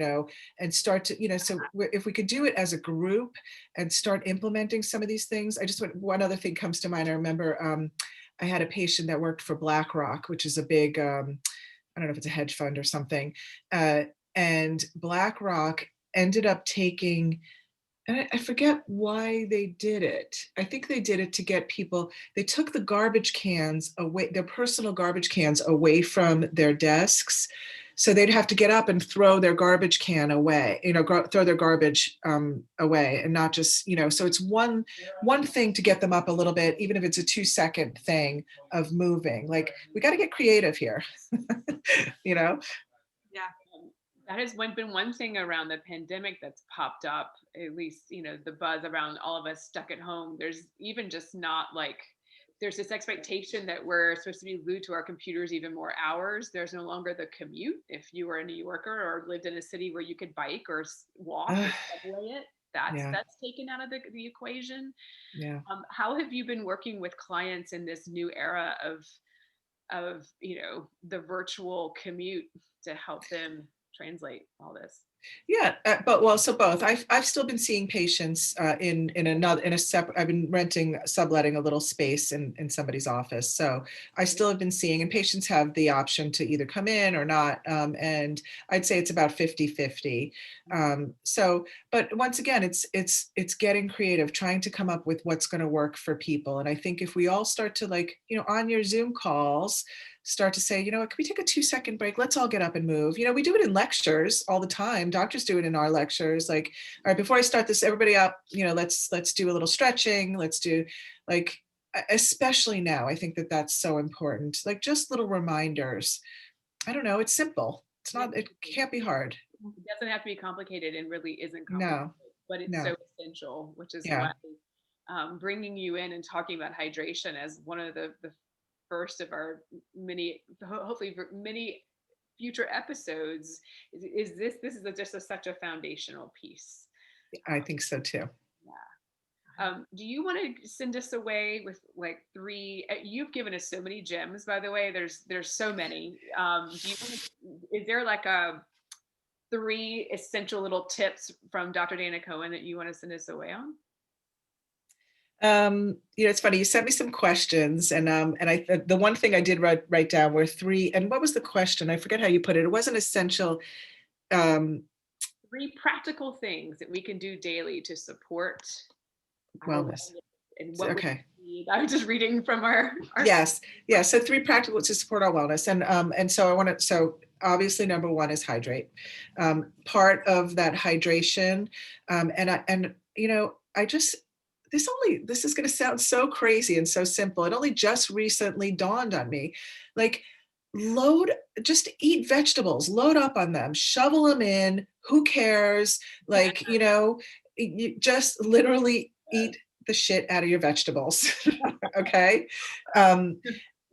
and start to, so if we could do it as a group and start implementing some of these things. One other thing comes to mind. I remember I had a patient that worked for BlackRock, which is a big, I don't know if it's a hedge fund or something. And BlackRock ended up taking, and I forget why they did it. I think they did it to get people, they took the garbage cans away, their personal garbage cans away from their desks. So they'd have to get up and throw their garbage can away, throw their garbage away, and not just, so it's one thing to get them up a little bit, even if it's a 2-second thing of moving. Like we got to get creative here, you know? Yeah. That has been one thing around the pandemic that's popped up, at least, the buzz around all of us stuck at home. There's even just not like, there's this expectation that we're supposed to be glued to our computers even more hours. There's no longer the commute. If you were a New Yorker or lived in a city where you could bike or walk or subway it, Yeah, that's taken out of the equation. yeah. How have you been working with clients in this new era of the virtual commute to help them translate all this? Yeah, but well, so both. I've still been seeing patients in another, in a separate. I've been renting, subletting a little space in somebody's office. So I still have been seeing, and patients have the option to either come in or not. And I'd say it's about 50-50. So, but once again, it's getting creative, trying to come up with what's going to work for people. And I think if we all start to, like, on your Zoom calls, start to say, can we take a 2-second break? Let's all get up and move. We do it in lectures all the time. Doctors do it in our lectures. Like, all right, before I start this, everybody up, let's do a little stretching. Let's do, like, especially now, I think that's so important. Like just little reminders. I don't know. It's simple. It can't be hard. It doesn't have to be complicated, and really isn't complicated, No, but it's no. so essential, which is Yeah. why bringing you in and talking about hydration as one of the first of our many, hopefully many future episodes is this is such a foundational piece. I think so too. Do you want to send us away with like three? You've given us so many gems, by the way. There's so many. Is there like a three essential little tips from Dr. Dana Cohen that you want to send us away on? It's funny. You sent me some questions, and the one thing I did write down were three. And what was the question? I forget how you put it. It wasn't essential. Three practical things that we can do daily to support Wellness. And what okay. I was just reading from our yes. So three practical to support our wellness. And so obviously number one is hydrate. Part of that hydration. This is going to sound so crazy and so simple. It only just recently dawned on me, like just eat vegetables, load up on them, shovel them in. Who cares? Like, you just literally eat the shit out of your vegetables. Okay.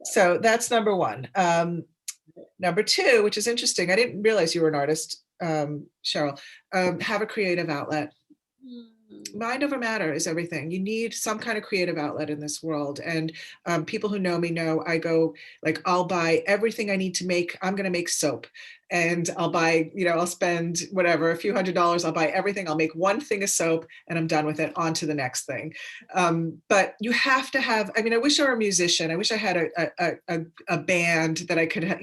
So that's number one. Number two, which is interesting. I didn't realize you were an artist, Cheryl. Have a creative outlet. Mind over matter is everything. You need some kind of creative outlet in this world. And people who know me know I'll buy everything I need to make. I'm going to make soap, and I'll spend whatever, a few $100s. I'll buy everything. I'll make one thing of soap and I'm done with it. On to the next thing. But you have to have, I wish I were a musician. I wish I had a band that I could,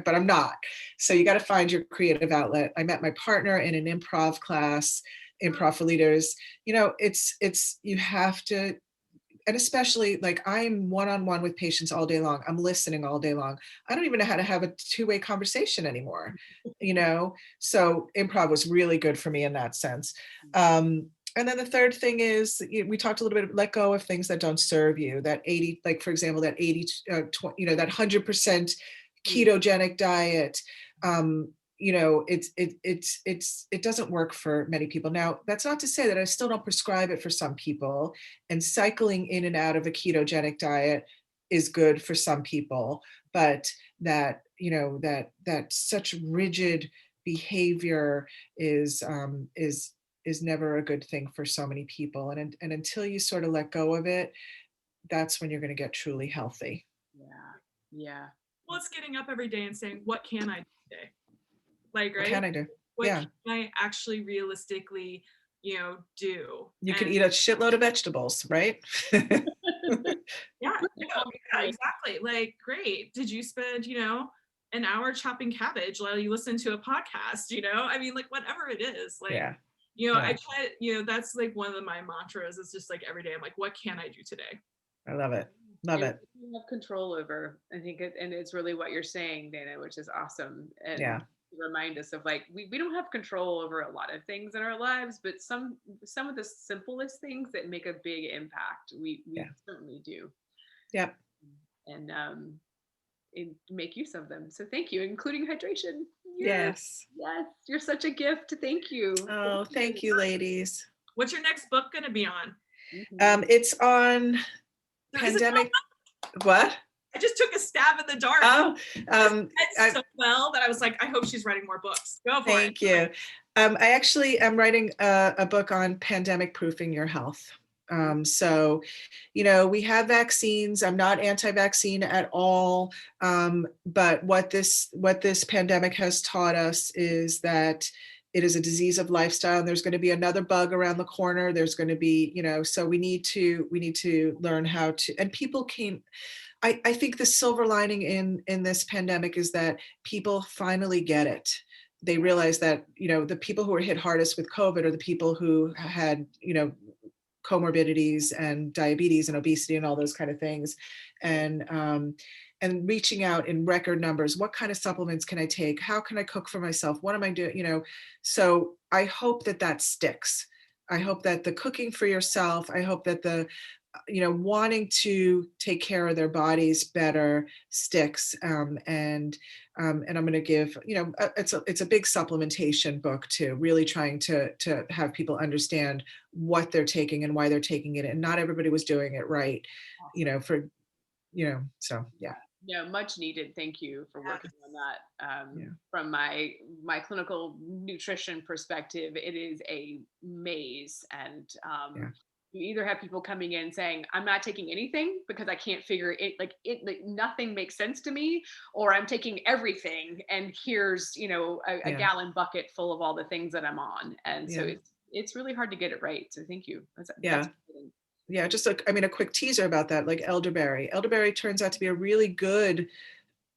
but I'm not. So you got to find your creative outlet. I met my partner in an improv class. Improv for leaders, it's you have to, and especially like I'm one-on-one with patients all day long. I'm listening all day long. I don't even know how to have a two-way conversation anymore, so improv was really good for me in that sense. And then the third thing is, we talked a little bit, let go of things that don't serve you. That 80, like for example, that 80, 20, that 100% ketogenic diet. It doesn't work for many people. Now, that's not to say that I still don't prescribe it for some people, and cycling in and out of a ketogenic diet is good for some people, but that such rigid behavior is never a good thing for so many people. And until you sort of let go of it, that's when you're going to get truly healthy. Yeah. Well, it's getting up every day and saying, what can I do today? Like, right? What can I do? What can I actually realistically, do? You can eat a shitload of vegetables, right? Yeah, exactly. Like, great. Did you spend, an hour chopping cabbage while you listen to a podcast? Like whatever it is. Like, I try, that's like one of my mantras. It's just like every day I'm like, what can I do today? I love it. Love it. You have control over, I think, and it's really what you're saying, Dana, which is awesome. And remind us of like we don't have control over a lot of things in our lives, but some of the simplest things that make a big impact we certainly do. Yep. And make use of them. So thank you, including hydration. Yes, you're such a gift. Thank you. Oh, thank you, ladies. What's your next book going to be on? It's on pandemic. What? I just took a stab in the dark. Oh, so well that I was like, I hope she's writing more books. Go for it. Thank you. I actually am writing a book on pandemic proofing your health. So, we have vaccines. I'm not anti-vaccine at all. But what this pandemic has taught us is that it is a disease of lifestyle, and there's going to be another bug around the corner. There's going to be, so we need to learn how to, and people came. I think the silver lining in this pandemic is that people finally get it. They realize that, the people who were hit hardest with COVID are the people who had, comorbidities and diabetes and obesity and all those kind of things. And reaching out in record numbers. What kind of supplements can I take? How can I cook for myself? What am I doing? So I hope that sticks. I hope that the cooking for yourself, I hope that the wanting to take care of their bodies better sticks. And I'm going to give, it's a big supplementation book too, really trying to have people understand what they're taking and why they're taking it. And not everybody was doing it right, so yeah. No, much needed. Thank you for working on that. Yeah. From my clinical nutrition perspective, it is a maze, and Yeah. you either have people coming in saying, "I'm not taking anything because I can't figure it, like nothing makes sense to me," or "I'm taking everything, and here's a Yeah. gallon bucket full of all the things that I'm on," and so Yeah. it's really hard to get it right. So thank you. That's Yeah. Yeah, just I mean, a quick teaser about that, like elderberry. Elderberry turns out to be a really good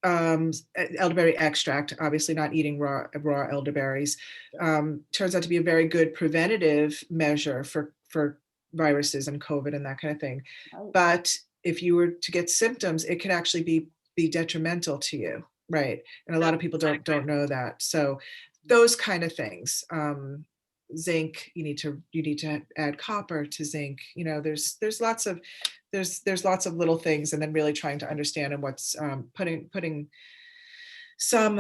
elderberry extract, obviously not eating raw elderberries, turns out to be a very good preventative measure for viruses and COVID and that kind of thing. right. But if you were to get symptoms, it could actually be detrimental to you, right? And a lot of people don't know that. So those kind of things. Zinc, you need to add copper to zinc. There's lots of there's lots of little things, and then really trying to understand and what's putting some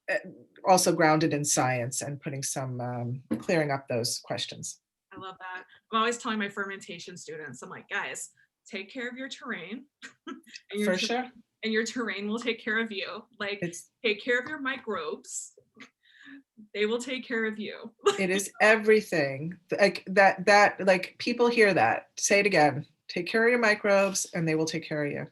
eh, also grounded in science and putting some clearing up those questions. I love that. I'm always telling my fermentation students, I'm like, guys, take care of your terrain, and For sure. and your terrain will take care of you. Like, It's take care of your microbes. They will take care of you. it is everything. Like that like people hear that. Say it again. Take care of your microbes and they will take care of you.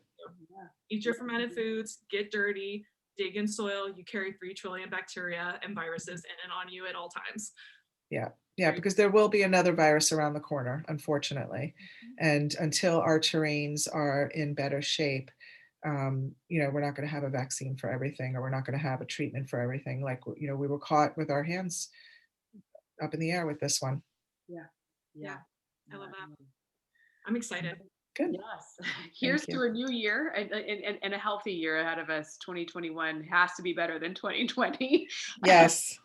Yeah. Eat your fermented foods, get dirty, dig in soil. You carry 3 trillion bacteria and viruses in and on you at all times. Yeah. Yeah, because there will be another virus around the corner, unfortunately. And until our terrains are in better shape, we're not going to have a vaccine for everything, or we're not going to have a treatment for everything. Like, we were caught with our hands up in the air with this one. Yeah. Yeah, I love Yeah. that. I'm excited. Good. Yes. Here's you. to a new year and a healthy year ahead of us. 2021 has to be better than 2020. Yes.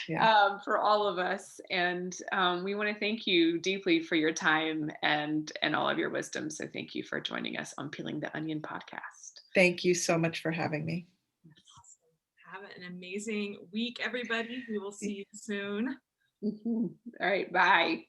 Yeah. For all of us. And we want to thank you deeply for your time and all of your wisdom. So thank you for joining us on Peeling the Onion podcast. Thank you so much for having me. Have an amazing week, everybody. We will see you soon. All right. Bye.